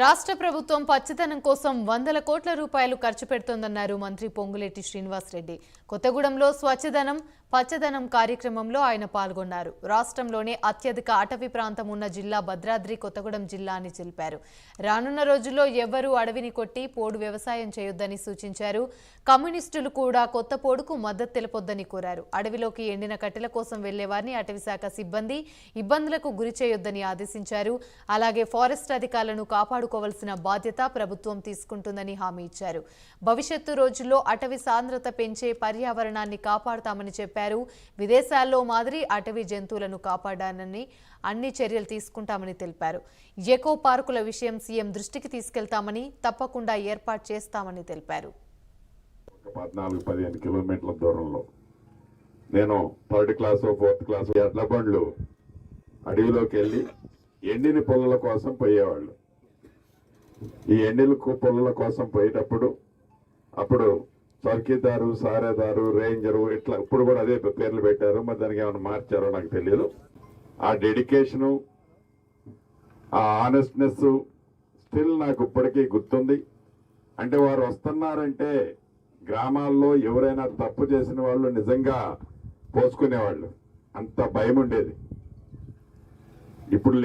రాష్ట్ర ప్రభుత్వం పచ్చదనం కోసం వందల కోట్ల రూపాయలు ఖర్చు పెడుతోందన్నారు మంత్రి పొంగులేటి శ్రీనివాస్ రెడ్డి. కొత్తగూడెంలో స్వచ్ఛదనం పచ్చదనం కార్యక్రమంలో ఆయన పాల్గొన్నారు. రాష్ట్రంలోనే అత్యధిక అటవీ ప్రాంతం ఉన్న జిల్లా భద్రాద్రి కొత్తగూడెం జిల్లా అని తెలిపారు. రానున్న రోజుల్లో ఎవ్వరూ అడవిని కొట్టి పోడు వ్యవసాయం చేయొద్దని సూచించారు. కమ్యూనిస్టులు కూడా కొత్త పోడుకు మద్దతు తెలపొద్దని కోరారు. అడవిలోకి ఎండిన కట్టెల కోసం వెళ్లేవారిని అటవీశాఖ సిబ్బంది ఇబ్బందులకు గురి చేయొద్దని ఆదేశించారు. అలాగే ఫారెస్ట్ అధికారులను కాపాడుకోవాల్సిన బాధ్యత ప్రభుత్వం తీసుకుంటుందని హామీ ఇచ్చారు. భవిష్యత్తు రోజుల్లో అటవీ సాంద్రత పెంచే పర్యావరణాన్ని కాపాడుతామని చెప్పారు. విదేశాల్లో మాదిరి అటవీ జంతువులను కాపాడాలని అన్ని చర్యలు తీసుకుంటామని తెలిపారు. ఎకో పార్కుల విషయం సీఎం దృష్టికి తీసుకెళ్తామని, తప్పకుండా ఏర్పాటు చేస్తామని తెలిపారు. 14-15 కిలోమీటర్ల దూరంలో నేను 3rd క్లాస్ 4th క్లాస్ ఎడ్ల బండ్లు అడవిలోకి వెళ్ళి ఎండిన పొలాల కోసం పోయేవాళ్ళు. ఈ ఎండిన పొలాల కోసం పోయేటప్పుడు అప్పుడు చౌకీదారు, సారేదారు, రేంజరు ఇట్లా ఇప్పుడు కూడా అదే పేర్లు పెట్టారు. మరి దానికి ఏమైనా మార్చారో నాకు తెలియదు. ఆ డెడికేషను, ఆ ఆనెస్ట్నెస్ స్టిల్ నాకు ఇప్పటికీ గుర్తుంది. అంటే వారు వస్తున్నారంటే గ్రామాల్లో ఎవరైనా తప్పు చేసిన వాళ్ళు నిజంగా పోసుకునేవాళ్ళు, అంత భయం ఉండేది. ఇప్పుడు